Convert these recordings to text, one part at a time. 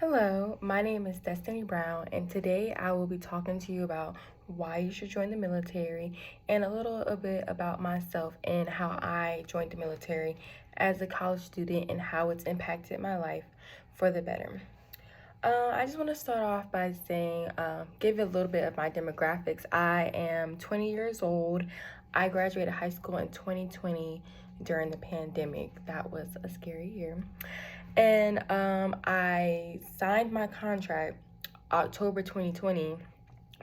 Hello, my name is Destiny Brown, and today I will be talking to you about why you should join the military and a little bit about myself and how I joined the military as a college student and how it's impacted my life for the better. I just want to start off by saying, give you a little bit of my demographics. I am 20 years old. I graduated high school in 2020 during the pandemic. That was a scary year. And I signed my contract October 2020,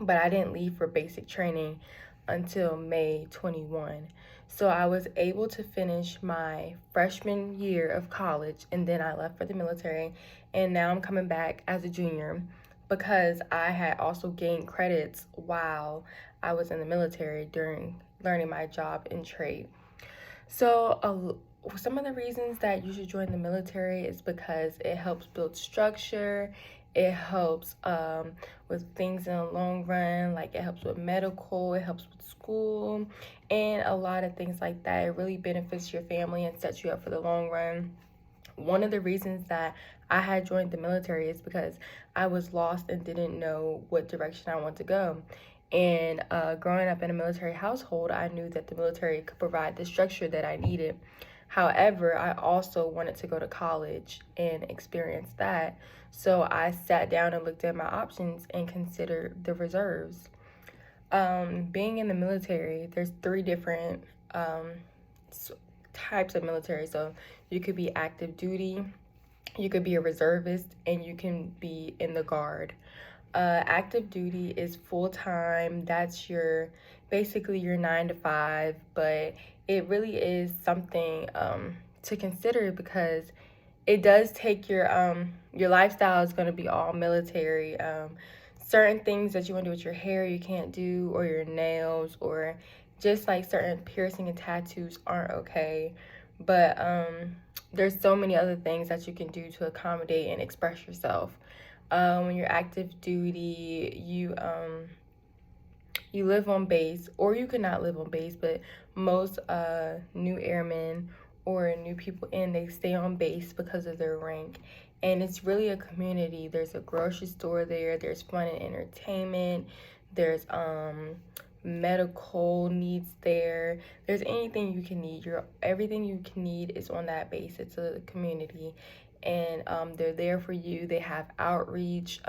but I didn't leave for basic training until May 21. So I was able to finish my freshman year of college, and then I left for the military, and now I'm coming back as a junior because I had also gained credits while I was in the military during learning my job and trade. So, some of the reasons that you should join the military is because it helps build structure. It helps with things in the long run, like it helps with medical, it helps with school, and a lot of things like that. It really benefits your family and sets you up for the long run. One of the reasons that I had joined the military is because I was lost and didn't know what direction I want to go. And growing up in a military household, I knew that the military could provide the structure that I needed. However, I also wanted to go to college and experience that. So I sat down and looked at my options and considered the reserves. Being in the military, there's three different types of military. So you could be active duty, you could be a reservist, and you can be in the guard. Active duty is full time. That's your basically your 9 to 5, but it really is something to consider because it does take your lifestyle is going to be all military. Certain things that you want to do with your hair you can't do, or your nails, or just like certain piercing and tattoos aren't okay. But there's so many other things that you can do to accommodate and express yourself. When you're active duty, you live on base, or you could not live on base, but most new airmen or new people they stay on base because of their rank. And it's really a community. There's a grocery store there, there's fun and entertainment, there's medical needs there. There's anything you can need. Everything you can need is on that base. It's a community, and they're there for you. They have outreach.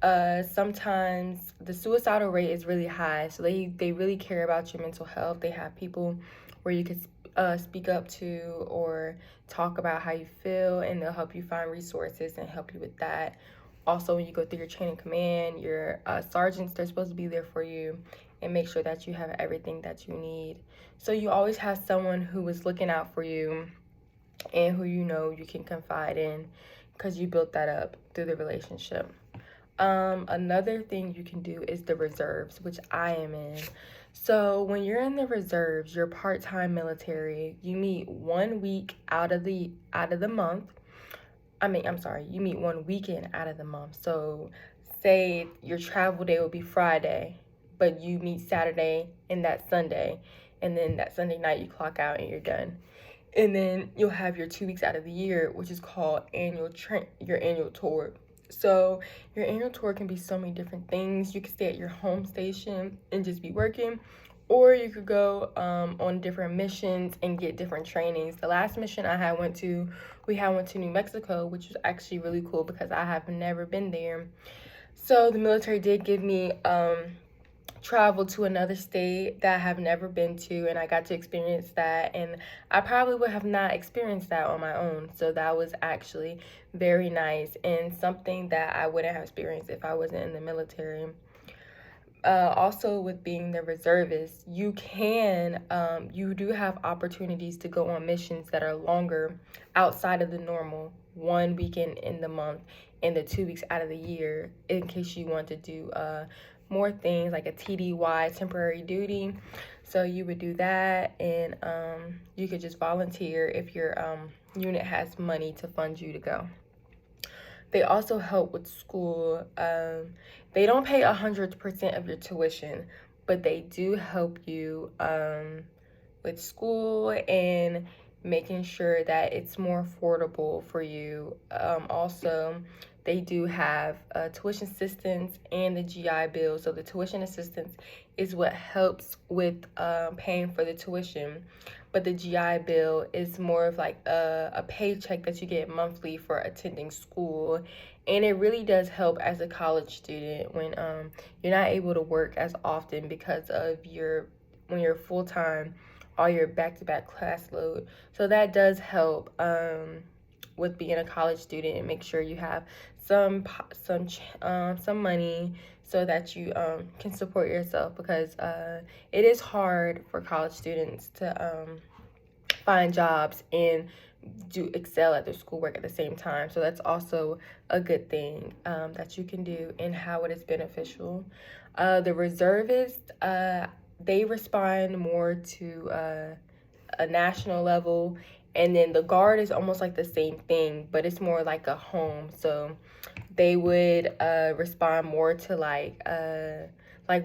Sometimes the suicidal rate is really high, so they really care about your mental health. They have people where you could speak up to or talk about how you feel, and they'll help you find resources and help you with that. Also, when you go through your chain of command, your sergeants, they're supposed to be there for you and make sure that you have everything that you need. So you always have someone who is looking out for you and who you can confide in because you built that up through the relationship. Another thing you can do is the reserves, which I am in. So when you're in the reserves, you're part-time military. You meet 1 week out of the month. You meet 1 weekend out of the month. So say your travel day will be Friday, but you meet Saturday and that Sunday, and then that Sunday night you clock out and you're done. And then you'll have your 2 weeks out of the year, which is called your annual tour. So your annual tour can be so many different things. You could stay at your home station and just be working, or you could go on different missions and get different trainings. The last mission we went to New Mexico, which was actually really cool because I have never been there. So the military did give me travel to another state that I have never been to, and I got to experience that, and I probably would have not experienced that on my own. So that was actually very nice and something that I wouldn't have experienced if I wasn't in the military. Also, with being the reservist, you do have opportunities to go on missions that are longer outside of the normal 1 weekend in the month and the 2 weeks out of the year, in case you want to do more things like a TDY, temporary duty. So you would do that, and you could just volunteer if your unit has money to fund you to go. They also help with school. They don't pay 100% of your tuition, but they do help you with school, and making sure that it's more affordable for you. Also, they do have tuition assistance and the GI Bill. So the tuition assistance is what helps with paying for the tuition, but the GI Bill is more of like a paycheck that you get monthly for attending school. And it really does help as a college student when you're not able to work as often because of when you're full-time, all your back-to-back class load. So that does help with being a college student, and make sure you have some money so that you can support yourself, because it is hard for college students to find jobs and do excel at their schoolwork at the same time. So that's also a good thing that you can do, and how it is beneficial. The reservists, they respond more to a national level, and then the guard is almost like the same thing, but it's more like a home. So they would respond more to like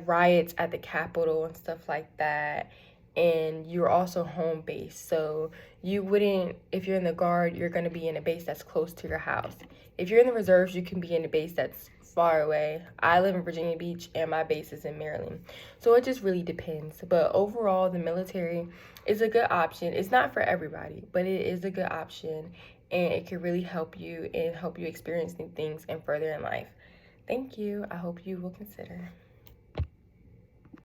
riots at the Capitol and stuff like that. And you're also home based, so you wouldn't, if you're in the guard, you're going to be in a base that's close to your house. If you're in the reserves, you can be in a base that's far away. I live in Virginia Beach and my base is in Maryland, so it just really depends. But overall, the military is a good option. It's not for everybody, but it is a good option, and it can really help you and help you experience new things and further in life. Thank you. I hope you will consider.